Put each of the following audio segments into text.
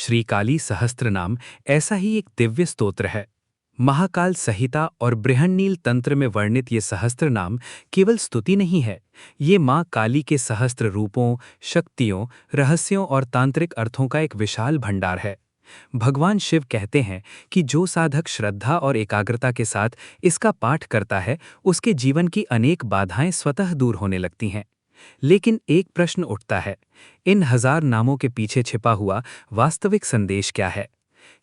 श्री काली सहस्त्रनाम ऐसा ही एक दिव्य स्तोत्र है। महाकाल संहिता और बृहन्नील तंत्र में वर्णित ये सहस्त्रनाम केवल स्तुति नहीं है, ये माँ काली के सहस्त्र रूपों, शक्तियों, रहस्यों और तांत्रिक अर्थों का एक विशाल भंडार है। भगवान शिव कहते हैं कि जो साधक श्रद्धा और एकाग्रता के साथ इसका पाठ करता है, उसके जीवन की अनेक बाधाएं स्वतः दूर होने लगती हैं। लेकिन एक प्रश्न उठता है, इन हजार नामों के पीछे छिपा हुआ वास्तविक संदेश क्या है?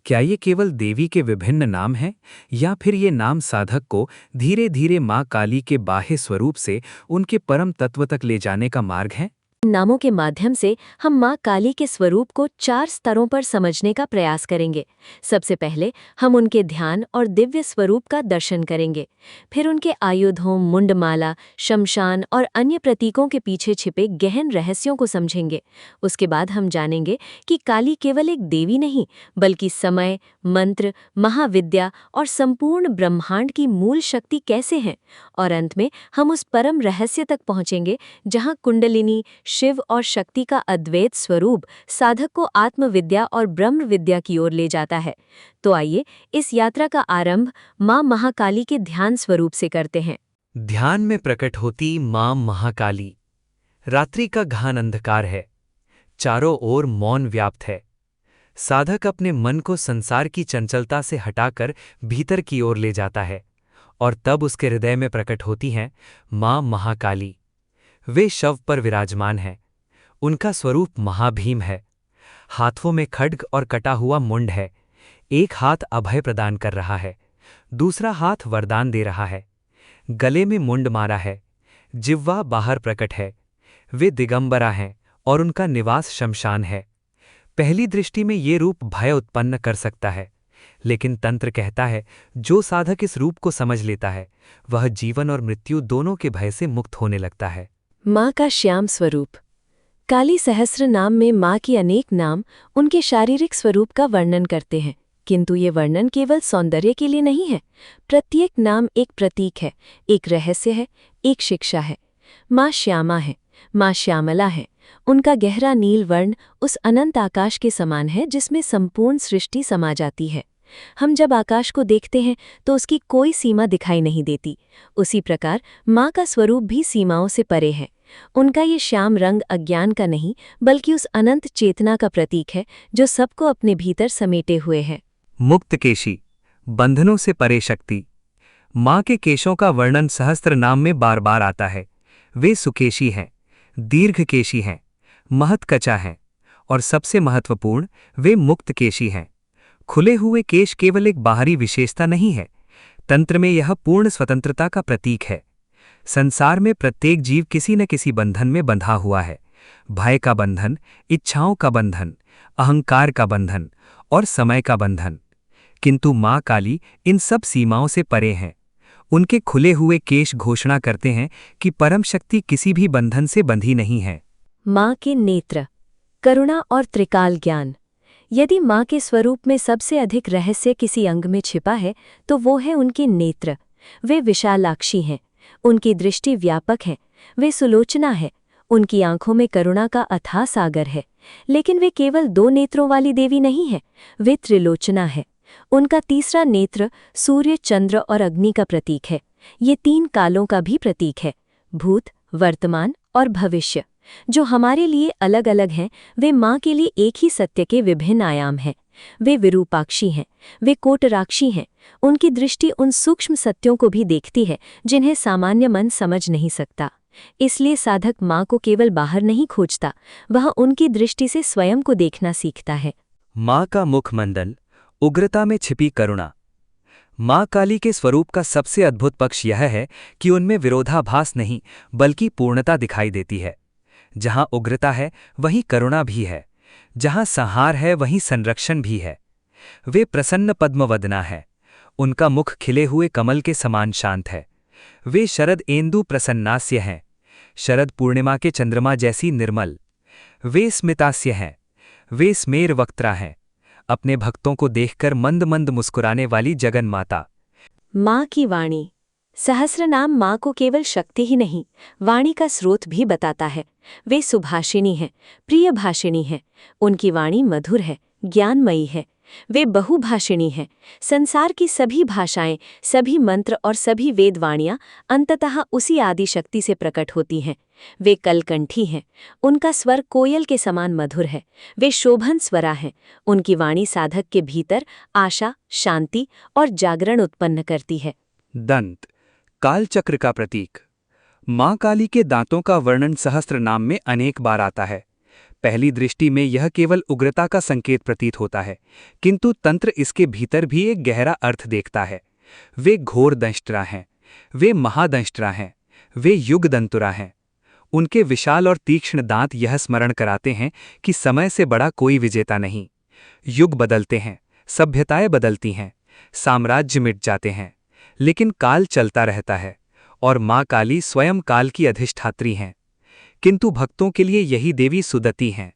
क्या ये केवल देवी के विभिन्न नाम हैं, या फिर ये नाम साधक को धीरे धीरे माँ काली के बाह्य स्वरूप से उनके परम तत्व तक ले जाने का मार्ग है? नामों के माध्यम से हम माँ काली के स्वरूप को 4 स्तरों पर समझने का प्रयास करेंगे। सबसे पहले हम उनके ध्यान और दिव्य स्वरूप का दर्शन करेंगे। फिर उनके आयुधों, मुंडमाला, शमशान और अन्य प्रतीकों के पीछे छिपे गहन रहस्यों को समझेंगे। उसके बाद हम जानेंगे कि काली केवल एक देवी नहीं, बल्कि समय, मंत्र, महाविद्या और संपूर्ण ब्रह्मांड की मूल शक्ति कैसे हैं। और अंत में हम उस परम रहस्य तक पहुँचेंगे जहाँ कुंडलिनी, शिव और शक्ति का अद्वैत स्वरूप साधक को आत्मविद्या और ब्रह्म विद्या की ओर ले जाता है। तो आइए इस यात्रा का आरंभ माँ महाकाली के ध्यान स्वरूप से करते हैं। ध्यान में प्रकट होती माँ महाकाली। रात्रि का घान अंधकार है, चारों ओर मौन व्याप्त है। साधक अपने मन को संसार की चंचलता से हटाकर भीतर की ओर ले जाता है, और तब उसके हृदय में प्रकट होती हैं माँ महाकाली। वे शव पर विराजमान हैं। उनका स्वरूप महाभीम है। हाथों में खड्ग और कटा हुआ मुंड है। एक हाथ अभय प्रदान कर रहा है, दूसरा हाथ वरदान दे रहा है। गले में मुंड मारा है, जिह्वा बाहर प्रकट है। वे दिगंबरा हैं और उनका निवास शमशान है। पहली दृष्टि में ये रूप भय उत्पन्न कर सकता है, लेकिन तंत्र कहता है जो साधक इस रूप को समझ लेता है, वह जीवन और मृत्यु दोनों के भय से मुक्त होने लगता है। माँ का श्याम स्वरूप। काली सहस्त्र नाम में माँ की अनेक नाम उनके शारीरिक स्वरूप का वर्णन करते हैं, किंतु ये वर्णन केवल सौंदर्य के लिए नहीं है। प्रत्येक नाम एक प्रतीक है, एक रहस्य है, एक शिक्षा है। माँ श्यामा है, माँ श्यामला है। उनका गहरा नील वर्ण उस अनंत आकाश के समान है जिसमें संपूर्ण सृष्टि समा जाती है। हम जब आकाश को देखते हैं तो उसकी कोई सीमा दिखाई नहीं देती। उसी प्रकार माँ का स्वरूप भी सीमाओं से परे है। उनका ये श्याम रंग अज्ञान का नहीं, बल्कि उस अनंत चेतना का प्रतीक है जो सबको अपने भीतर समेटे हुए है। मुक्त केशी, बंधनों से परे शक्ति। माँ के केशों का वर्णन सहस्त्र नाम में बार बार आता है। वे सुकेशी हैं, दीर्घकेशी हैं, महत्कचा हैं, और सबसे महत्वपूर्ण, वे मुक्त केशी हैं। खुले हुए केश केवल एक बाहरी विशेषता नहीं है, तंत्र में यह पूर्ण स्वतंत्रता का प्रतीक है। संसार में प्रत्येक जीव किसी न किसी बंधन में बंधा हुआ है। भय का बंधन, इच्छाओं का बंधन, अहंकार का बंधन और समय का बंधन। किंतु माँ काली इन सब सीमाओं से परे हैं। उनके खुले हुए केश घोषणा करते हैं कि परम शक्ति किसी भी बंधन से बंधी नहीं है। माँ के नेत्र, करुणा और त्रिकाल ज्ञान। यदि माँ के स्वरूप में सबसे अधिक रहस्य किसी अंग में छिपा है तो वो है उनके नेत्र। वे विशालाक्षी हैं, उनकी दृष्टि व्यापक है। वे सुलोचना है, उनकी आंखों में करुणा का अथाह सागर है। लेकिन वे केवल 2 नेत्रों वाली देवी नहीं है, वे त्रिलोचना है। उनका तीसरा नेत्र सूर्य, चंद्र और अग्नि का प्रतीक है। ये 3 कालों का भी प्रतीक है, भूत, वर्तमान और भविष्य। जो हमारे लिए अलग अलग हैं, वे माँ के लिए एक ही सत्य के विभिन्न आयाम हैं। वे विरूपाक्षी हैं, वे कोटराक्षी हैं। उनकी दृष्टि उन सूक्ष्म सत्यों को भी देखती है जिन्हें सामान्य मन समझ नहीं सकता। इसलिए साधक माँ को केवल बाहर नहीं खोजता, वह उनकी दृष्टि से स्वयं को देखना सीखता है। माँ का मुखमंडल, उग्रता में छिपी करुणा। माँ काली के स्वरूप का सबसे अद्भुत पक्ष यह है कि उनमें विरोधाभास नहीं, बल्कि पूर्णता दिखाई देती है। जहाँ उग्रता है वहीं करुणा भी है, जहाँ संहार है वहीं संरक्षण भी है। वे प्रसन्न पद्मवदना है, उनका मुख खिले हुए कमल के समान शांत है। वे शरद एंदु प्रसन्नास्य हैं, शरद पूर्णिमा के चंद्रमा जैसी निर्मल। वे स्मितास्य हैं, वे स्मेर वक्त्रा हैं, अपने भक्तों को देखकर मंद मंद मुस्कुराने वाली जगन माता। माँ की वाणी। सहस्रनाम माँ को केवल शक्ति ही नहीं, वाणी का स्रोत भी बताता है। वे सुभाषिणी हैं, प्रिय भाषिणी हैं। उनकी वाणी मधुर है, ज्ञानमयी है। वे बहुभाषिणी हैं। संसार की सभी भाषाएं, सभी मंत्र और सभी वेदवाणियां अंततः उसी आदि शक्ति से प्रकट होती हैं। वे कलकंठी हैं। उनका स्वर कोयल के समान मधुर है। वे शोभन स्वरा हैं। उनकी वाणी साधक के भीतर आशा, शांति और जागरण उत्पन्न करती है। दंत, कालचक्र का प्रतीक। मां काली के दांतों का वर्णन सहस्त्रनाम में अनेक बार आता है। पहली दृष्टि में यह केवल उग्रता का संकेत प्रतीत होता है, किंतु तंत्र इसके भीतर भी एक गहरा अर्थ देखता है। वे घोर दंष्ट्रा हैं, वे महादंष्ट्रा हैं, वे युगदंतुरा हैं। उनके विशाल और तीक्ष्ण दांत यह स्मरण कराते हैं कि समय से बड़ा कोई विजेता नहीं। युग बदलते हैं, सभ्यताएं बदलती हैं, साम्राज्य मिट जाते हैं, लेकिन काल चलता रहता है और मां काली स्वयं काल की अधिष्ठात्री हैं। किंतु भक्तों के लिए यही देवी सुदति हैं।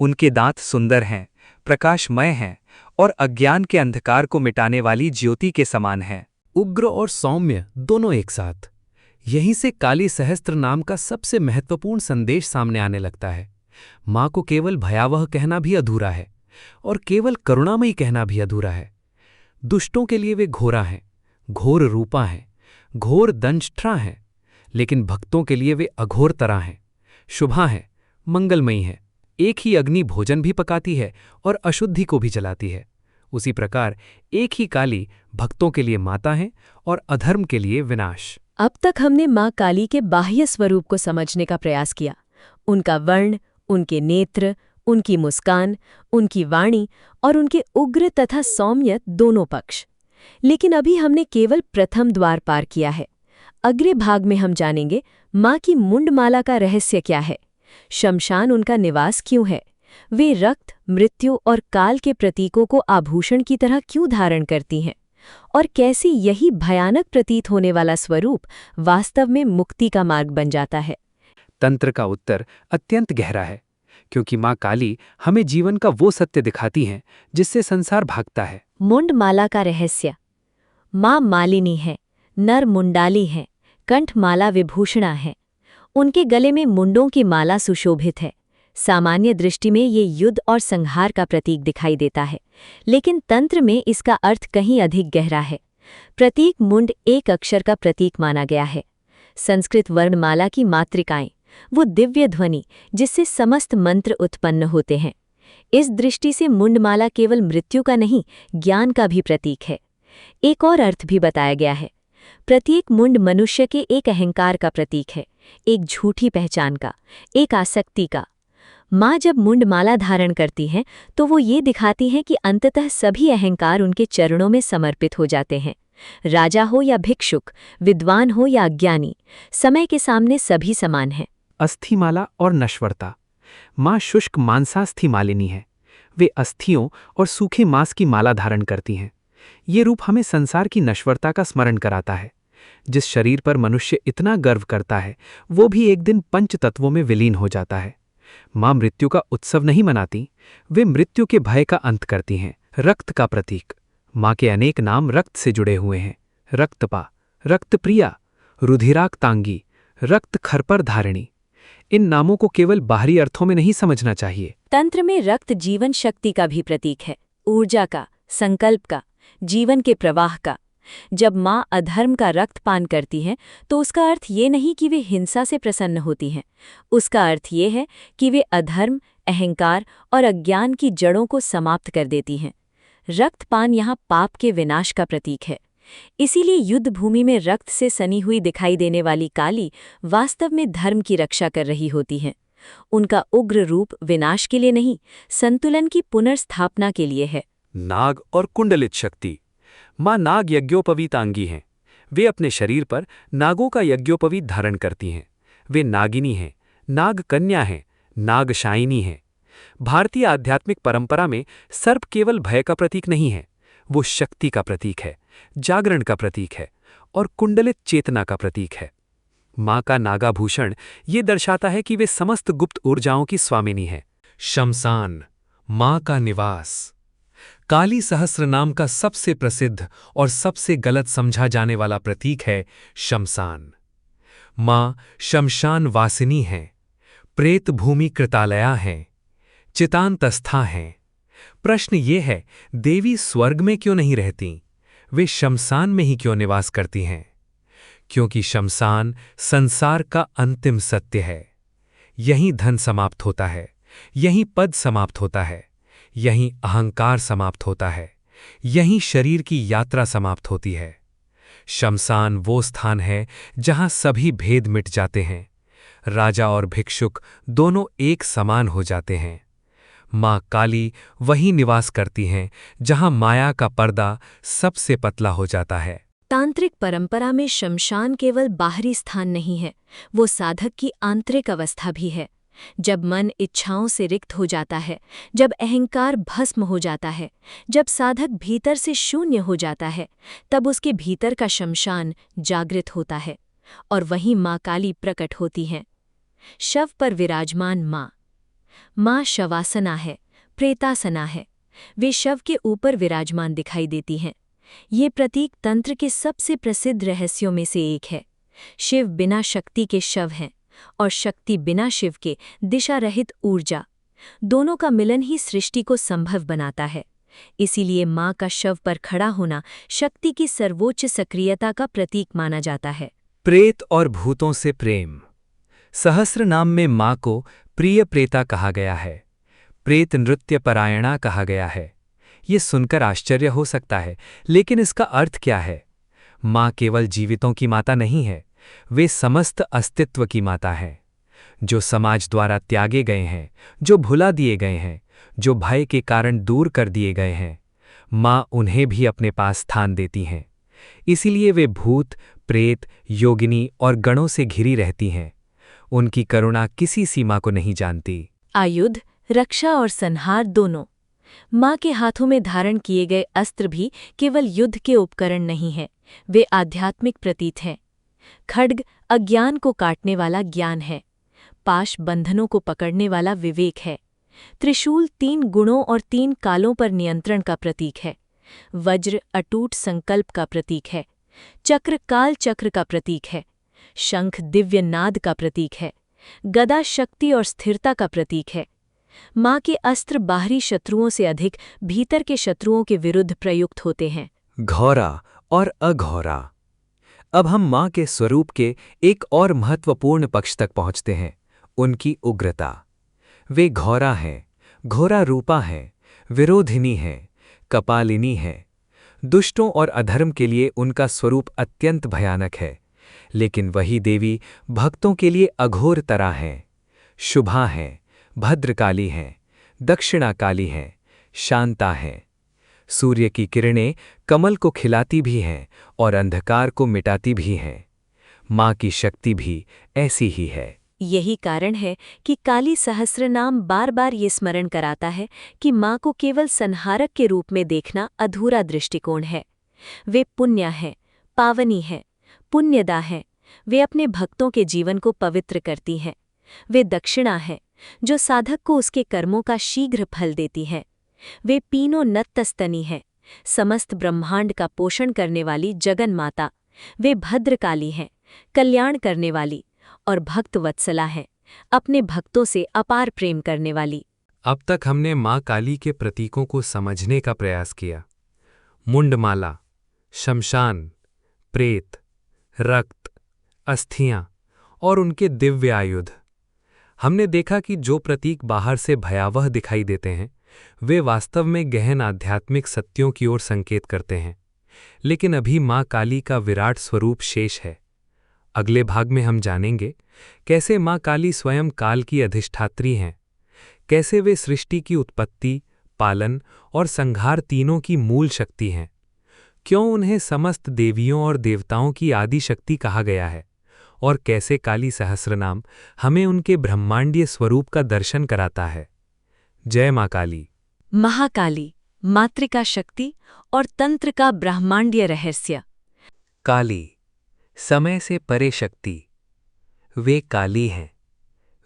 उनके दांत सुंदर हैं, प्रकाशमय हैं और अज्ञान के अंधकार को मिटाने वाली ज्योति के समान हैं। उग्र और सौम्य दोनों एक साथ। यहीं से काली सहस्त्र नाम का सबसे महत्वपूर्ण संदेश सामने आने लगता है। मां को केवल भयावह कहना भी अधूरा है और केवल करुणामयी कहना भी अधूरा है। दुष्टों के लिए वे घोरा हैं, घोर रूपा हैं, घोर दंष्ट्रा हैं, लेकिन भक्तों के लिए वे अघोरतरा हैं, शुभा हैं, मंगलमयी हैं। एक ही अग्नि भोजन भी पकाती है और अशुद्धि को भी जलाती है। उसी प्रकार एक ही काली भक्तों के लिए माता है और अधर्म के लिए विनाश। अब तक हमने मां काली के बाह्य स्वरूप को समझने का प्रयास किया। उनका वर्ण, उनके नेत्र, उनकी मुस्कान, उनकी वाणी और उनके उग्र तथा सौम्य दोनों पक्ष। लेकिन अभी हमने केवल प्रथम द्वार पार किया है। अगले भाग में हम जानेंगे मां की मुंडमाला का रहस्य क्या है, शमशान उनका निवास क्यों है, वे रक्त, मृत्यु और काल के प्रतीकों को आभूषण की तरह क्यों धारण करती हैं, और कैसे यही भयानक प्रतीत होने वाला स्वरूप वास्तव में मुक्ति का मार्ग बन जाता है। तंत्र का उत्तर अत्यंत गहरा है, क्योंकि मां काली हमें जीवन का वो सत्य दिखाती हैं जिससे संसार भागता है। मुंडमाला का रहस्य। मां मालिनी है, नर मुंडाली है, कंठमाला विभूषणा है। उनके गले में मुंडों की माला सुशोभित है। सामान्य दृष्टि में ये युद्ध और संहार का प्रतीक दिखाई देता है, लेकिन तंत्र में इसका अर्थ कहीं अधिक गहरा है। प्रतीक मुंड एक अक्षर का प्रतीक माना गया है। संस्कृत वर्णमाला की मातृकाएं, वो दिव्य ध्वनि जिससे समस्त मंत्र उत्पन्न होते हैं। इस दृष्टि से मुंडमाला केवल मृत्यु का नहीं, ज्ञान का भी प्रतीक है। एक और अर्थ भी बताया गया है। प्रत्येक मुंड मनुष्य के एक अहंकार का प्रतीक है, एक झूठी पहचान का, एक आसक्ति का। मां जब मुंडमाला धारण करती हैं तो वो ये दिखाती हैं कि अंततः सभी अहंकार उनके चरणों में समर्पित हो जाते हैं। राजा हो या भिक्षुक, विद्वान हो या अज्ञानी, समय के सामने सभी समान हैं। अस्थिमाला और नश्वरता। मां शुष्क मांसास्थि मालिनी है। वे अस्थियों और सूखे मांस की माला धारण करती हैं। ये रूप हमें संसार की नश्वरता का स्मरण कराता है। जिस शरीर पर मनुष्य इतना गर्व करता है, वो भी एक दिन पंच तत्वों में विलीन हो जाता है। मां मृत्यु का उत्सव नहीं मनाती, वे मृत्यु के भय का अंत करती हैं। रक्त का प्रतीक। मां के अनेक नाम रक्त से जुड़े हुए हैं। रक्तपा, रक्तप्रिया, रुधिराक्तांगी, रक्त खरपर धारिणी। इन नामों को केवल बाहरी अर्थों में नहीं समझना चाहिए। तंत्र में रक्त जीवन शक्ति का भी प्रतीक है, ऊर्जा का, संकल्प का, जीवन के प्रवाह का। जब मां अधर्म का रक्त पान करती हैं तो उसका अर्थ ये नहीं कि वे हिंसा से प्रसन्न होती हैं। उसका अर्थ ये है कि वे अधर्म, अहंकार और अज्ञान की जड़ों को समाप्त कर देती हैं। रक्तपान यहाँ पाप के विनाश का प्रतीक है। इसीलिए युद्ध भूमि में रक्त से सनी हुई दिखाई देने वाली काली वास्तव में धर्म की रक्षा कर रही होती हैं। उनका उग्र रूप विनाश के लिए नहीं, संतुलन की पुनर्स्थापना के लिए है। नाग और कुंडलित शक्ति। मां नाग यज्ञोपवीतांगी हैं। वे अपने शरीर पर नागों का यज्ञोपवीत धारण करती हैं। वे नागिनी हैं, नाग कन्या हैं, नागशायिनी हैं। भारतीय आध्यात्मिक परंपरा में सर्प केवल भय का प्रतीक नहीं है, वो शक्ति का प्रतीक है, जागरण का प्रतीक है और कुंडलित चेतना का प्रतीक है। मां का नागाभूषण ये दर्शाता है कि वे समस्त गुप्त ऊर्जाओं की स्वामिनी है। शमशान, मां का निवास। काली सहस्रनाम का सबसे प्रसिद्ध और सबसे गलत समझा जाने वाला प्रतीक है शमशान। मां शमशान वासिनी हैं, प्रेत भूमि कृतालया हैं, चितांतस्था हैं। प्रश्न ये है, देवी स्वर्ग में क्यों नहीं रहती? वे शमशान में ही क्यों निवास करती हैं? क्योंकि शमशान संसार का अंतिम सत्य है। यहीं धन समाप्त होता है, यहीं पद समाप्त होता है, यहीं अहंकार समाप्त होता है, यहीं शरीर की यात्रा समाप्त होती है। शमशान वो स्थान है जहां सभी भेद मिट जाते हैं। राजा और भिक्षुक दोनों एक समान हो जाते हैं। मां काली वहीं निवास करती हैं जहां माया का पर्दा सबसे पतला हो जाता है। तांत्रिक परंपरा में शमशान केवल बाहरी स्थान नहीं है, वो साधक की आंतरिक अवस्था भी है। जब मन इच्छाओं से रिक्त हो जाता है, जब अहंकार भस्म हो जाता है, जब साधक भीतर से शून्य हो जाता है, तब उसके भीतर का शमशान जागृत होता है और वहीं मां काली प्रकट होती हैं। शव पर विराजमान मां शवासना है, प्रेतासना है। वे शव के ऊपर विराजमान दिखाई देती हैं। ये प्रतीक तंत्र के सबसे प्रसिद्ध रहस्यों में से एक है। शिव बिना शक्ति के शव हैं और शक्ति बिना शिव के दिशा रहित ऊर्जा। दोनों का मिलन ही सृष्टि को संभव बनाता है। इसीलिए मां का शव पर खड़ा होना शक्ति की सर्वोच्च सक्रियता का प्रतीक माना जाता है। प्रेत और भूतों से प्रेम। सहस्र नाम में मां को प्रिय प्रेता कहा गया है, प्रेत नृत्य परायणा कहा गया है। ये सुनकर आश्चर्य हो सकता है, लेकिन इसका अर्थ क्या है? मां केवल जीवितों की माता नहीं है, वे समस्त अस्तित्व की माता है। जो समाज द्वारा त्यागे गए हैं, जो भुला दिए गए हैं, जो भय के कारण दूर कर दिए गए हैं, मां उन्हें भी अपने पास स्थान देती हैं। इसीलिए वे भूत, प्रेत, योगिनी और गणों से घिरी रहती हैं। उनकी करुणा किसी सीमा को नहीं जानती। आयुध, रक्षा और संहार दोनों। मां के हाथों में धारण किए गए अस्त्र भी केवल युद्ध के उपकरण नहीं हैं, वे आध्यात्मिक प्रतीक हैं। खड्ग अज्ञान को काटने वाला ज्ञान है, पाश बंधनों को पकड़ने वाला विवेक है, त्रिशूल 3 गुणों और 3 कालों पर नियंत्रण का प्रतीक है, वज्र अटूट संकल्प का प्रतीक है, चक्र काल चक्र का प्रतीक है, शंख दिव्य नाद का प्रतीक है, गदा शक्ति और स्थिरता का प्रतीक है। मां के अस्त्र बाहरी शत्रुओं से अधिक भीतर के शत्रुओं के विरुद्ध प्रयुक्त होते हैं। घौरा और अघौरा। अब हम मां के स्वरूप के एक और महत्वपूर्ण पक्ष तक पहुंचते हैं, उनकी उग्रता। वे घौरा हैं, घोरा रूपा हैं, विरोधिनी हैं, कपालिनी हैं। दुष्टों और अधर्म के लिए उनका स्वरूप अत्यंत भयानक है, लेकिन वही देवी भक्तों के लिए अघोर तरह हैं। शुभा हैं, भद्रकाली हैं, दक्षिणाकाली हैं, शांता हैं। सूर्य की किरणें कमल को खिलाती भी हैं और अंधकार को मिटाती भी हैं। मां की शक्ति भी ऐसी ही है। यही कारण है कि काली सहस्रनाम बार बार ये स्मरण कराता है कि मां को केवल संहारक के रूप में देखना अधूरा दृष्टिकोण है। वे पुण्य हैं, पावनी हैं, पुण्यदा हैं। वे अपने भक्तों के जीवन को पवित्र करती हैं। वे दक्षिणा हैं, जो साधक को उसके कर्मों का शीघ्र फल देती हैं। वे पीनो नत्तस्तनी हैं, समस्त ब्रह्मांड का पोषण करने वाली जगन माता। वे भद्रकाली हैं, कल्याण करने वाली, और भक्त वत्सला हैं, अपने भक्तों से अपार प्रेम करने वाली। अब तक हमने मां काली के प्रतीकों को समझने का प्रयास किया। मुंडमाला, शमशान, प्रेत, रक्त, अस्थियां और उनके दिव्य आयुध। हमने देखा कि जो प्रतीक बाहर से भयावह दिखाई देते हैं, वे वास्तव में गहन आध्यात्मिक सत्यों की ओर संकेत करते हैं। लेकिन अभी मां काली का विराट स्वरूप शेष है। अगले भाग में हम जानेंगे कैसे मां काली स्वयं काल की अधिष्ठात्री हैं, कैसे वे सृष्टि की उत्पत्ति, पालन और संहार तीनों की मूल शक्ति हैं, क्यों उन्हें समस्त देवियों और देवताओं की आदि शक्ति कहा गया है, और कैसे काली सहस्रनाम हमें उनके ब्रह्मांडीय स्वरूप का दर्शन कराता है। जय मां काली। महाकाली, मातृका शक्ति और तंत्र का ब्रह्मांडीय रहस्य। काली, समय से परे शक्ति। वे काली हैं,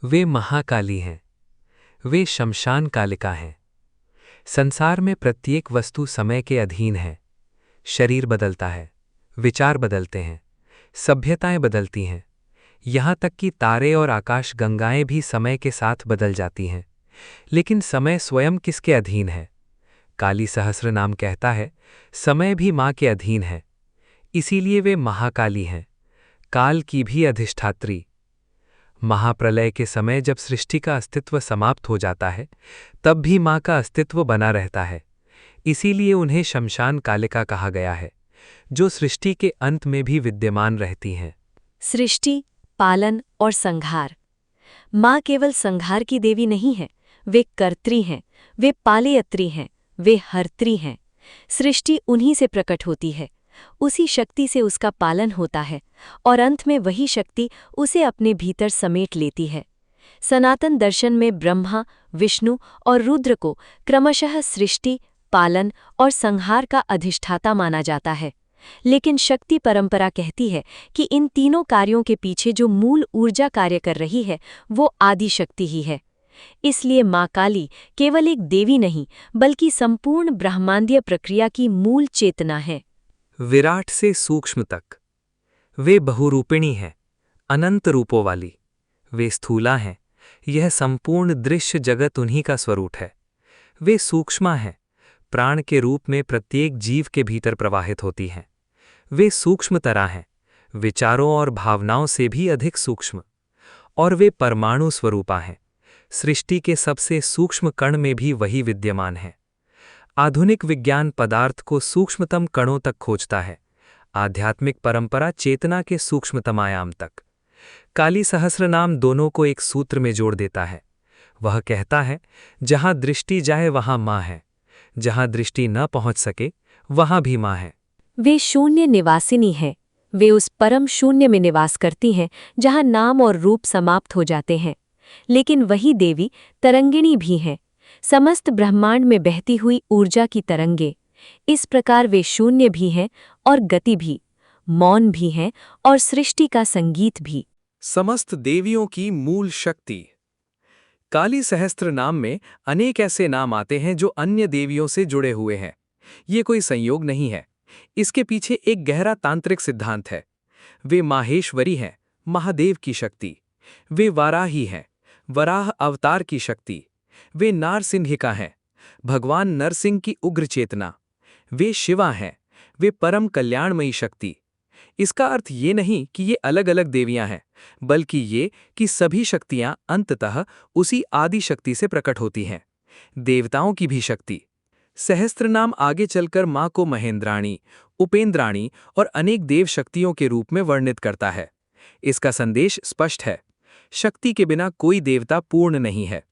वे महाकाली हैं, वे शमशान कालिका हैं। संसार में प्रत्येक वस्तु समय के अधीन है। शरीर बदलता है, विचार बदलते हैं, सभ्यताएं बदलती हैं, यहाँ तक कि तारे और आकाश गंगाएं भी समय के साथ बदल जाती हैं। लेकिन समय स्वयं किसके अधीन है? काली सहस्रनाम कहता है, समय भी माँ के अधीन है, इसीलिए वे महाकाली हैं, काल की भी अधिष्ठात्री। महाप्रलय के समय जब सृष्टि का अस्तित्व समाप्त हो जाता है, तब भी माँ का अस्तित्व बना रहता है, इसीलिए उन्हें शमशान कालिका कहा गया है, जो सृष्टि के अंत में भी विद्यमान रहती हैं। सृष्टि, पालन और संहार। माँ केवल संहार की देवी नहीं है, वे कर्त्री हैं, वे पालयत्री हैं, वे हर्त्री हैं। सृष्टि उन्हीं से प्रकट होती है, उसी शक्ति से उसका पालन होता है और अंत में वही शक्ति उसे अपने भीतर समेट लेती है। सनातन दर्शन में ब्रह्मा, विष्णु और रुद्र को क्रमशः सृष्टि, पालन और संहार का अधिष्ठाता माना जाता है, लेकिन शक्ति परंपरा कहती है कि इन तीनों कार्यों के पीछे जो मूल ऊर्जा कार्य कर रही है वो आदि शक्ति ही है। इसलिए माँ काली केवल एक देवी नहीं बल्कि संपूर्ण ब्रह्मांडीय प्रक्रिया की मूल चेतना है। विराट से सूक्ष्म तक वे बहुरूपिणी हैं, अनंत रूपों वाली। वे स्थूला हैं, यह संपूर्ण दृश्य जगत उन्हीं का स्वरूप है। वे सूक्ष्मा हैं, प्राण के रूप में प्रत्येक जीव के भीतर प्रवाहित होती हैं। वे सूक्ष्मतरा हैं, विचारों और भावनाओं से भी अधिक सूक्ष्म। और वे परमाणु स्वरूपा हैं, सृष्टि के सबसे सूक्ष्म कण में भी वही विद्यमान है। आधुनिक विज्ञान पदार्थ को सूक्ष्मतम कणों तक खोजता है, आध्यात्मिक परंपरा चेतना के सूक्ष्मतम आयाम तक। काली सहस्रनाम दोनों को एक सूत्र में जोड़ देता है। वह कहता है, जहां दृष्टि जाए वहां माँ है, जहां दृष्टि न पहुंच सके वहां भी माँ है। वे शून्य निवासिनी हैं, वे उस परम शून्य में निवास करती हैं जहां नाम और रूप समाप्त हो जाते हैं। लेकिन वही देवी तरंगिणी भी हैं, समस्त ब्रह्मांड में बहती हुई ऊर्जा की तरंगे। इस प्रकार वे शून्य भी हैं और गति भी, मौन भी हैं और सृष्टि का संगीत भी। समस्त देवियों की मूल शक्ति। काली सहस्त्र नाम में अनेक ऐसे नाम आते हैं जो अन्य देवियों से जुड़े हुए हैं। ये कोई संयोग नहीं है, इसके पीछे एक गहरा तांत्रिक सिद्धांत है। वे माहेश्वरी हैं, महादेव की शक्ति। वे वाराही हैं, वराह अवतार की शक्ति। वे नारसिंहिका हैं, भगवान नरसिंह की उग्र चेतना। वे शिवा हैं, वे परम कल्याणमयी शक्ति। इसका अर्थ ये नहीं कि ये अलग अलग देवियां हैं, बल्कि ये कि सभी शक्तियां अंततः उसी आदि शक्ति से प्रकट होती हैं, देवताओं की भी शक्ति। सहस्त्रनाम आगे चलकर मां को महेंद्राणी, उपेंद्राणी और अनेक देव शक्तियों के रूप में वर्णित करता है। इसका संदेश स्पष्ट है, शक्ति के बिना कोई देवता पूर्ण नहीं है।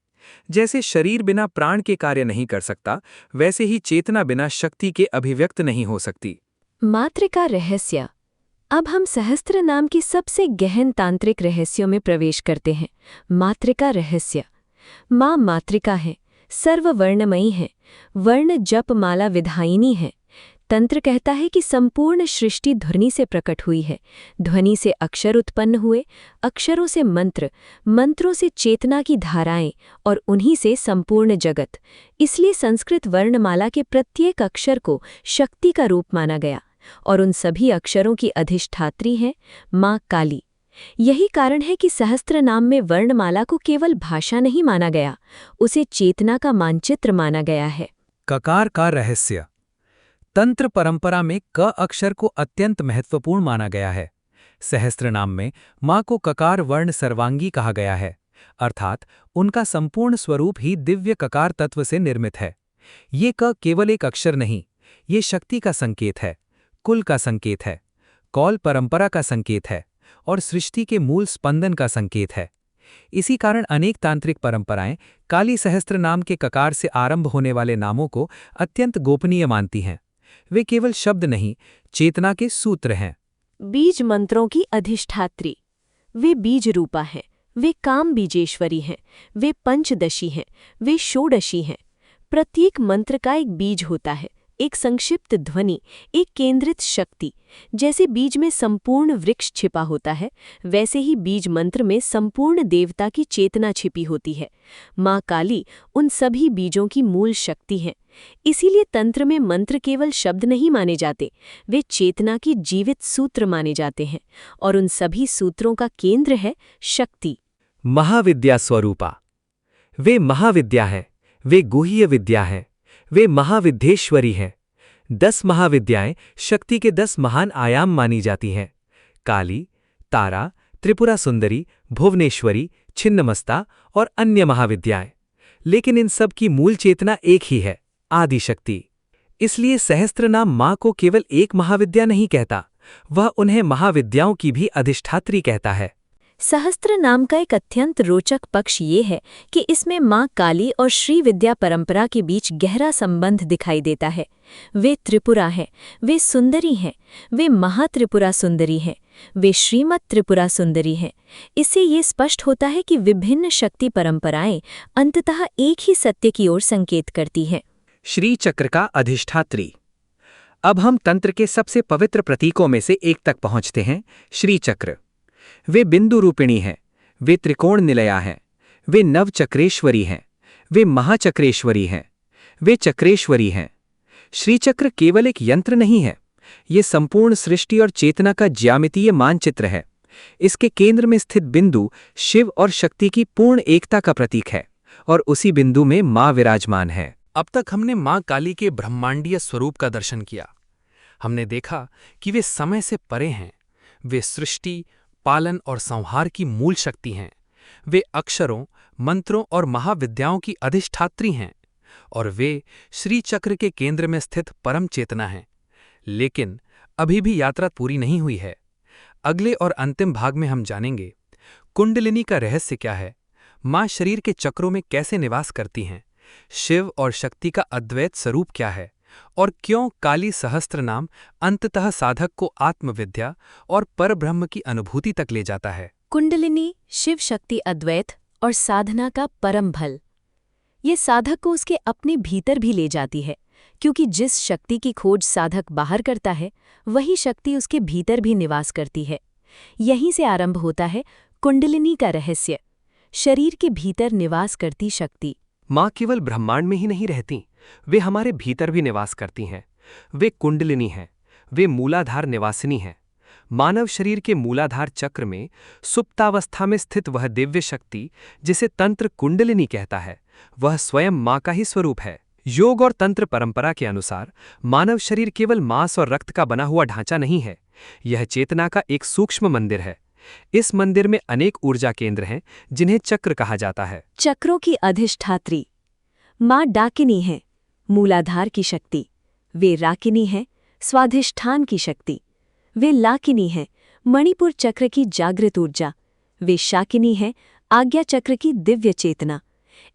जैसे शरीर बिना प्राण के कार्य नहीं कर सकता, वैसे ही चेतना बिना शक्ति के अभिव्यक्त नहीं हो सकती। मातृका रहस्य। अब हम सहस्त्र नाम की सबसे गहन तांत्रिक रहस्यों में प्रवेश करते हैं। मातृका रहस्य। माँ मातृका है, सर्ववर्णमयी है, वर्ण जप माला विधायिनी है। तंत्र कहता है कि संपूर्ण सृष्टि ध्वनि से प्रकट हुई है, ध्वनि से अक्षर उत्पन्न हुए, अक्षरों से मंत्र, मंत्रों से चेतना की धाराएं और उन्हीं से संपूर्ण जगत। इसलिए संस्कृत वर्णमाला के प्रत्येक अक्षर को शक्ति का रूप माना गया और उन सभी अक्षरों की अधिष्ठात्री है माँ काली। यही कारण है कि सहस्त्र नाम में वर्णमाला को केवल भाषा नहीं माना गया, उसे चेतना का मानचित्र माना गया है। ककार का रहस्य। तंत्र परंपरा में क अक्षर को अत्यंत महत्वपूर्ण माना गया है। सहस्त्रनाम में मां को ककार वर्ण सर्वांगी कहा गया है, अर्थात उनका संपूर्ण स्वरूप ही दिव्य ककार तत्व से निर्मित है। ये क केवल एक अक्षर नहीं, ये शक्ति का संकेत है, कुल का संकेत है, कौल परंपरा का संकेत है और सृष्टि के मूल स्पंदन का संकेत है। इसी कारण अनेक तांत्रिक परंपराएं काली सहस्त्र नाम के ककार से आरंभ होने वाले नामों को अत्यंत गोपनीय मानती हैं। वे केवल शब्द नहीं, चेतना के सूत्र हैं। बीज मंत्रों की अधिष्ठात्री। वे बीज रूपा हैं, वे काम बीजेश्वरी हैं, वे पंचदशी हैं, वे षोडशी हैं। प्रत्येक मंत्र का एक बीज होता है, एक संक्षिप्त ध्वनि, एक केंद्रित शक्ति। जैसे बीज में संपूर्ण वृक्ष छिपा होता है, वैसे ही बीज मंत्र में संपूर्ण देवता की चेतना छिपी होती है। माँ काली उन सभी बीजों की मूल शक्ति हैं। इसीलिए तंत्र में मंत्र केवल शब्द नहीं माने जाते, वे चेतना की जीवित सूत्र माने जाते हैं और उन सभी सूत्रों का केंद्र है शक्ति। महाविद्या स्वरूपा। वे महाविद्या हैं, वे गुह्य विद्या हैं, वे महाविद्येश्वरी हैं। 10 महाविद्याएं शक्ति के 10 महान आयाम मानी जाती हैं। काली, तारा, त्रिपुरा सुंदरी, भुवनेश्वरी, छिन्नमस्ता और अन्य महाविद्याएं। लेकिन इन सब की मूल चेतना एक ही है, आदिशक्ति। इसलिए सहस्त्रनाम मां को केवल एक महाविद्या नहीं कहता, वह उन्हें महाविद्याओं की भी अधिष्ठात्री कहता है। सहस्त्र नाम का एक अत्यंत रोचक पक्ष ये है कि इसमें माँ काली और श्री विद्या परंपरा के बीच गहरा संबंध दिखाई देता है। वे त्रिपुरा हैं, वे सुंदरी हैं, वे महात्रिपुरा सुंदरी हैं, वे श्रीमत् त्रिपुरा सुंदरी हैं। इससे ये स्पष्ट होता है कि विभिन्न शक्ति परंपराएं अंततः एक ही सत्य की ओर संकेत करती हैं। श्री चक्र का अधिष्ठात्री। अब हम तंत्र के सबसे पवित्र प्रतीकों में से एक तक पहुंचते हैं, श्री चक्र। वे बिंदु रूपिणी हैं, वे त्रिकोण निलया हैं, वे नवचक्रेश्वरी हैं, वे महाचक्रेश्वरी हैं, वे चक्रेश्वरी हैं। श्रीचक्र केवल एक यंत्र नहीं है, ये संपूर्ण सृष्टि और चेतना का ज्यामितीय मानचित्र है। इसके केंद्र में स्थित बिंदु शिव और शक्ति की पूर्ण एकता का प्रतीक है और उसी बिंदु में मां विराजमान है। अब तक हमने मां काली के ब्रह्मांडीय स्वरूप का दर्शन किया। हमने देखा कि वे समय से परे हैं, वे सृष्टि, पालन और संहार की मूल शक्ति हैं। वे अक्षरों, मंत्रों और महाविद्याओं की अधिष्ठात्री हैं और वे श्री चक्र के केंद्र में स्थित परम चेतना हैं। लेकिन अभी भी यात्रा पूरी नहीं हुई है। अगले और अंतिम भाग में हम जानेंगे कुंडलिनी का रहस्य क्या है, मां शरीर के चक्रों में कैसे निवास करती हैं, शिव और शक्ति का अद्वैत स्वरूप क्या है और क्यों काली सहस्त्र नाम अंततः साधक को आत्मविद्या और परब्रह्म की अनुभूति तक ले जाता है। कुंडलिनी शिव शक्ति अद्वैत और साधना का परम फल। ये साधक को उसके अपने भीतर भी ले जाती है, क्योंकि जिस शक्ति की खोज साधक बाहर करता है वही शक्ति उसके भीतर भी निवास करती है। यहीं से आरंभ होता है कुंडलिनी का रहस्य, शरीर के भीतर निवास करती शक्ति। मां केवल ब्रह्मांड में ही नहीं रहती, वे हमारे भीतर भी निवास करती हैं। वे कुंडलिनी हैं, वे मूलाधार निवासिनी हैं। मानव शरीर के मूलाधार चक्र में सुप्तावस्था में स्थित वह दिव्य शक्ति जिसे तंत्र कुंडलिनी कहता है, वह स्वयं मां का ही स्वरूप है। योग और तंत्र परंपरा के अनुसार मानव शरीर केवल मांस और रक्त का बना हुआ ढांचा नहीं है, यह चेतना का एक सूक्ष्म मंदिर है। इस मंदिर में अनेक ऊर्जा केंद्र हैं जिन्हें चक्र कहा जाता है। चक्रों की अधिष्ठात्री मां डाकिनी है, मूलाधार की शक्ति। वे राकिनी है, स्वाधिष्ठान की शक्ति। वे लाकिनी है, मणिपुर चक्र की जागृत ऊर्जा। वे शाकिनी है, आज्ञा चक्र की दिव्य चेतना।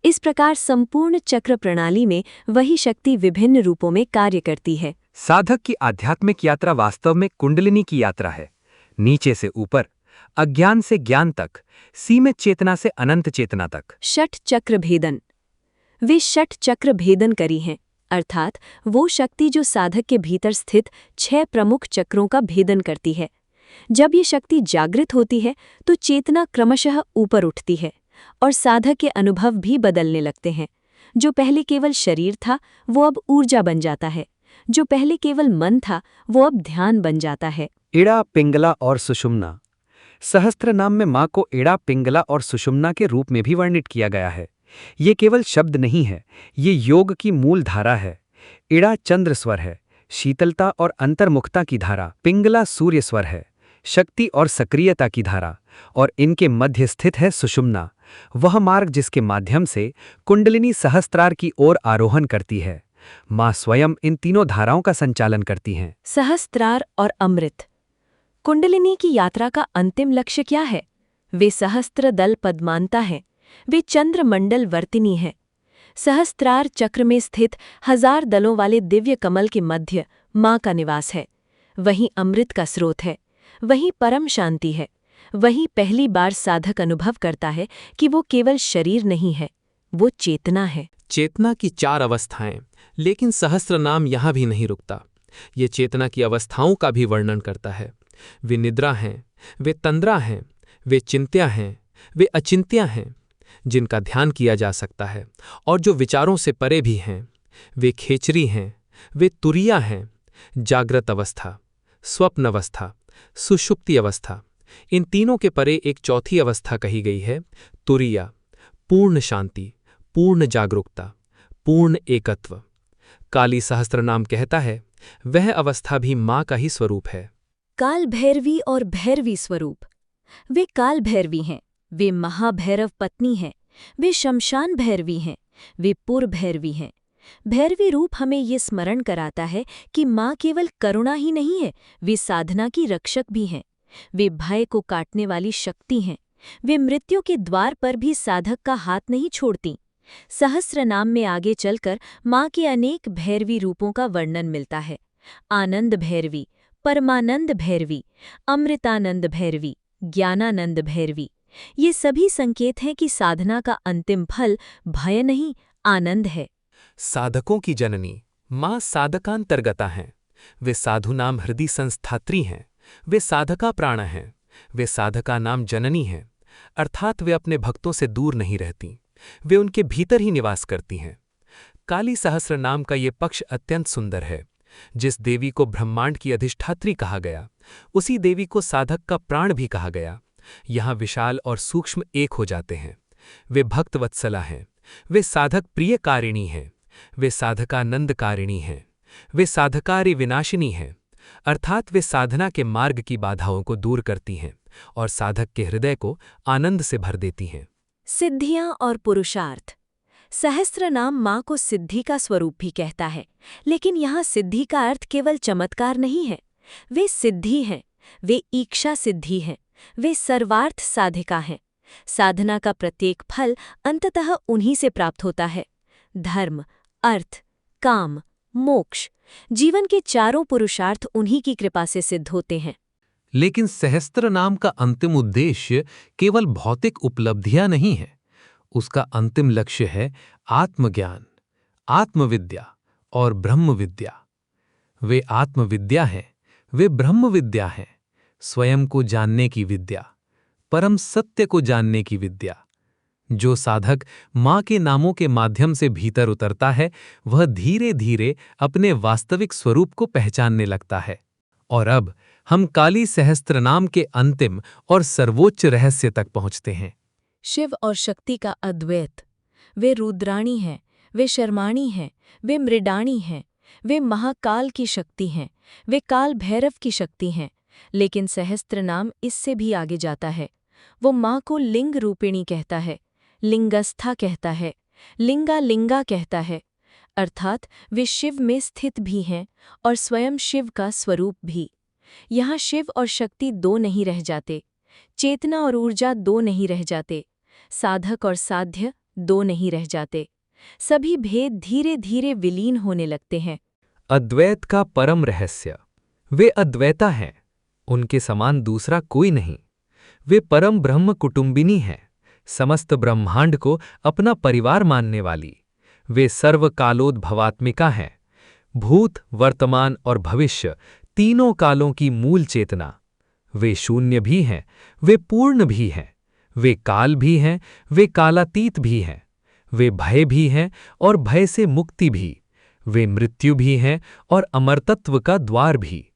इस प्रकार संपूर्ण चक्र प्रणाली में वही शक्ति विभिन्न रूपों में कार्य करती है। साधक की आध्यात्मिक यात्रा वास्तव में कुंडलिनी की यात्रा है, नीचे से ऊपर, अज्ञान से ज्ञान तक, सीमित चेतना से अनंत चेतना तक। षट चक्र भेदन। वे षट चक्र भेदन करी हैं, अर्थात वो शक्ति जो साधक के भीतर स्थित 6 प्रमुख चक्रों का भेदन करती है। जब ये शक्ति जागृत होती है तो चेतना क्रमशः ऊपर उठती है और साधक के अनुभव भी बदलने लगते हैं। जो पहले केवल शरीर था वो अब ऊर्जा बन जाता है, जो पहले केवल मन था वो अब ध्यान बन जाता है। इड़ा, पिंगला और सुषुम्ना। सहस्त्र नाम में मां को इड़ा, पिंगला और सुषुम्ना के रूप में भी वर्णित किया गया है। ये केवल शब्द नहीं है, ये योग की मूल धारा है। इड़ा चंद्र स्वर है, शीतलता और अंतर्मुखता की धारा। पिंगला सूर्य स्वर है, शक्ति और सक्रियता की धारा। और इनके मध्य स्थित है सुषुम्ना, वह मार्ग जिसके माध्यम से कुंडलिनी सहस्त्रार की ओर आरोहण करती है। मां स्वयं इन तीनों धाराओं का संचालन करती हैं। सहस्त्रार और अमृत। कुंडलिनी की यात्रा का अंतिम लक्ष्य क्या है? वे सहस्त्र दल पद्मांता हैं, वे चंद्रमंडल वर्तिनी हैं। सहस्त्रार चक्र में स्थित 1000 दलों वाले दिव्य कमल के मध्य मां का निवास है। वहीं अमृत का स्रोत है, वहीं परम शांति है। वहीं पहली बार साधक अनुभव करता है कि वो केवल शरीर नहीं है, वो चेतना है। चेतना की 4 अवस्थाएं, लेकिन सहस्त्रनाम यहां भी नहीं रुकता। ये चेतना की अवस्थाओं का भी वर्णन करता है। वे निद्रा हैं, वे तंद्रा हैं, वे चिंत्या हैं, वे अचिंत्या हैं, जिनका ध्यान किया जा सकता है और जो विचारों से परे भी हैं। वे खेचरी हैं, वे तुरिया हैं, जागृत अवस्था, स्वप्न अवस्था, सुषुप्ति अवस्था। इन तीनों के परे एक चौथी अवस्था कही गई है, तुरिया, पूर्ण शांति, पूर्ण जागरूकता, पूर्ण एकत्व। काली सहस्त्रनाम कहता है वह अवस्था भी माँ का ही स्वरूप है। काल भैरवी और भैरवी स्वरूप। वे काल भैरवी हैं, वे महाभैरव पत्नी हैं, वे शमशान भैरवी हैं, वे पुर भैरवी हैं। भैरवी रूप हमें ये स्मरण कराता है कि माँ केवल करुणा ही नहीं है, वे साधना की रक्षक भी हैं। वे भय को काटने वाली शक्ति हैं। वे मृत्यु के द्वार पर भी साधक का हाथ नहीं छोड़ती। सहस्रनाम में आगे चलकर माँ के अनेक भैरवी रूपों का वर्णन मिलता है। आनंद भैरवी, परमानंद भैरवी, अमृतानंद भैरवी, ज्ञानानंद भैरवी। ये सभी संकेत हैं कि साधना का अंतिम फल भय नहीं, आनंद है। साधकों की जननी माँ साधकांतर्गता हैं। वे साधु नाम हृदय संस्थात्री हैं। वे साधका प्राण हैं। वे साधका नाम जननी हैं, अर्थात वे अपने भक्तों से दूर नहीं रहती, वे उनके भीतर ही निवास करती हैं। काली सहस्रनाम का ये पक्ष अत्यंत सुंदर है। जिस देवी को ब्रह्मांड की अधिष्ठात्री कहा गया, उसी देवी को साधक का प्राण भी कहा गया। यहाँ विशाल और सूक्ष्म एक हो जाते हैं। वे भक्त वत्सला हैं, वे साधक प्रियकारिणी हैं, वे साधकानंदकारिणी हैं, वे साधकारि विनाशिनी हैं, अर्थात वे साधना के मार्ग की बाधाओं को दूर करती हैं और साधक के हृदय को आनंद से भर देती हैं। सिद्धियां और पुरुषार्थ। सहस्त्रनाम माँ को सिद्धि का स्वरूप भी कहता है, लेकिन यहाँ सिद्धि का अर्थ केवल चमत्कार नहीं है। वे सिद्धि हैं, वे इच्छा सिद्धि हैं, वे सर्वार्थ साधिका हैं। साधना का प्रत्येक फल अंततः उन्हीं से प्राप्त होता है। धर्म, अर्थ, काम, मोक्ष, जीवन के चारों पुरुषार्थ उन्हीं की कृपा से सिद्ध होते हैं। लेकिन सहस्त्रनाम का अंतिम उद्देश्य केवल भौतिक उपलब्धियां नहीं है। उसका अंतिम लक्ष्य है आत्मज्ञान, आत्मविद्या और ब्रह्मविद्या। वे आत्मविद्या हैं, वे ब्रह्मविद्या हैं, स्वयं को जानने की विद्या, परम सत्य को जानने की विद्या। जो साधक माँ के नामों के माध्यम से भीतर उतरता है, वह धीरे धीरे अपने वास्तविक स्वरूप को पहचानने लगता है। और अब हम काली सहस्त्रनाम के अंतिम और सर्वोच्च रहस्य तक पहुँचते हैं। शिव और शक्ति का अद्वैत। वे रुद्राणी हैं, वे शर्माणी हैं, वे मृडाणी हैं, वे महाकाल की शक्ति हैं, वे काल भैरव की शक्ति हैं। लेकिन सहस्त्रनाम इससे भी आगे जाता है। वो माँ को लिंग रूपिणी कहता है, लिंगस्था कहता है, लिंगा लिंगा कहता है, अर्थात वे शिव में स्थित भी हैं और स्वयं शिव का स्वरूप भी। यहाँ शिव और शक्ति दो नहीं रह जाते, चेतना और ऊर्जा दो नहीं रह जाते, साधक और साध्य दो नहीं रह जाते। सभी भेद धीरे धीरे विलीन होने लगते हैं। अद्वैत का परम रहस्य। वे अद्वैता हैं, उनके समान दूसरा कोई नहीं। वे परम ब्रह्म कुटुंबिनी हैं, समस्त ब्रह्मांड को अपना परिवार मानने वाली। वे सर्वकालोद्भवात्मिका हैं, भूत, वर्तमान और भविष्य तीनों कालों की मूल चेतना। वे शून्य भी हैं, वे पूर्ण भी हैं, वे काल भी हैं, वे कालातीत भी हैं, वे भय भी हैं और भय से मुक्ति भी, वे मृत्यु भी हैं और अमरतत्व का द्वार भी।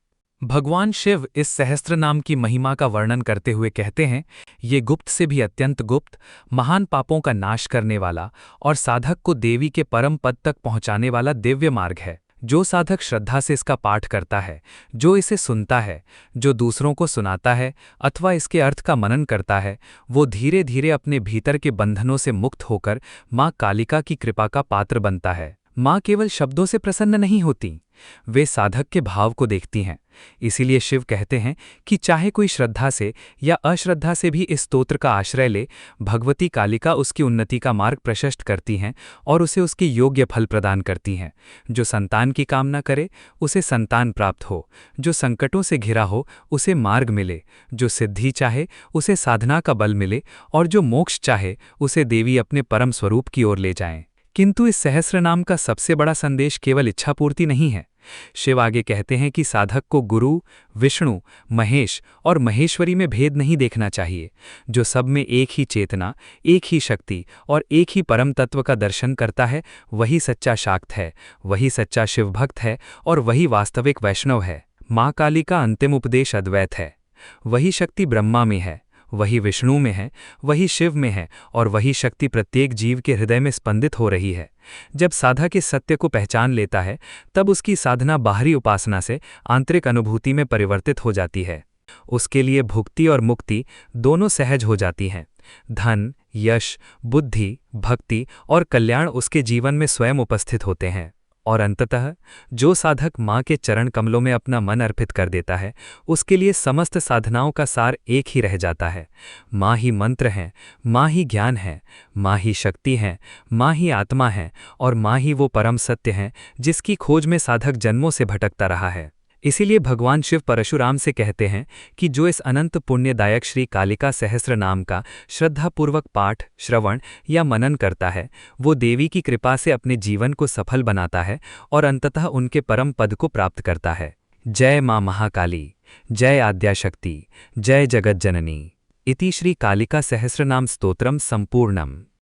भगवान शिव इस सहस्त्रनाम की महिमा का वर्णन करते हुए कहते हैं, ये गुप्त से भी अत्यंत गुप्त, महान पापों का नाश करने वाला और साधक को देवी के परम पद तक पहुंचाने वाला दिव्य मार्ग है। जो साधक श्रद्धा से इसका पाठ करता है, जो इसे सुनता है, जो दूसरों को सुनाता है अथवा इसके अर्थ का मनन करता है, वो धीरे धीरे अपने भीतर के बंधनों से मुक्त होकर माँ कालिका की कृपा का पात्र बनता है। माँ केवल शब्दों से प्रसन्न नहीं होती, वे साधक के भाव को देखती हैं। इसीलिए शिव कहते हैं कि चाहे कोई श्रद्धा से या अश्रद्धा से भी इस स्तोत्र का आश्रय ले, भगवती कालिका उसकी उन्नति का मार्ग प्रशस्त करती हैं और उसे उसके योग्य फल प्रदान करती हैं। जो संतान की कामना करे उसे संतान प्राप्त हो, जो संकटों से घिरा हो उसे मार्ग मिले, जो सिद्धि चाहे उसे साधना का बल मिले और जो मोक्ष चाहे उसे देवी अपने परम स्वरूप की ओर ले जाएं। किंतु इस सहस्रनाम का सबसे बड़ा संदेश केवल इच्छापूर्ति नहीं है। शिव आगे कहते हैं कि साधक को गुरु, विष्णु, महेश और महेश्वरी में भेद नहीं देखना चाहिए। जो सब में एक ही चेतना, एक ही शक्ति और एक ही परम तत्व का दर्शन करता है, वही सच्चा शाक्त है, वही सच्चा शिवभक्त है और वही वास्तविक वैष्णव है। माँ काली का अंतिम उपदेश अद्वैत है। वही शक्ति ब्रह्मा में है, वही विष्णु में है, वही शिव में है और वही शक्ति प्रत्येक जीव के हृदय में स्पंदित हो रही है। जब साधक इस सत्य को पहचान लेता है, तब उसकी साधना बाहरी उपासना से आंतरिक अनुभूति में परिवर्तित हो जाती है। उसके लिए भुक्ति और मुक्ति दोनों सहज हो जाती हैं। धन, यश, बुद्धि, भक्ति और कल्याण उसके जीवन में स्वयं उपस्थित होते हैं। और अंततः जो साधक माँ के चरण कमलों में अपना मन अर्पित कर देता है, उसके लिए समस्त साधनाओं का सार एक ही रह जाता है। माँ ही मंत्र हैं, माँ ही ज्ञान है, माँ ही शक्ति है, माँ ही आत्मा है और माँ ही वो परम सत्य हैं जिसकी खोज में साधक जन्मों से भटकता रहा है। इसीलिए भगवान शिव परशुराम से कहते हैं कि जो इस अनंत पुण्यदायक श्री कालिका सहस्र नाम का श्रद्धापूर्वक पाठ, श्रवण या मनन करता है, वो देवी की कृपा से अपने जीवन को सफल बनाता है और अंततः उनके परम पद को प्राप्त करता है। जय माँ महाकाली, जय आद्याशक्ति, जय जगज्जननी। इति श्री कालिका सहस्रनाम स्तोत्रम संपूर्णम।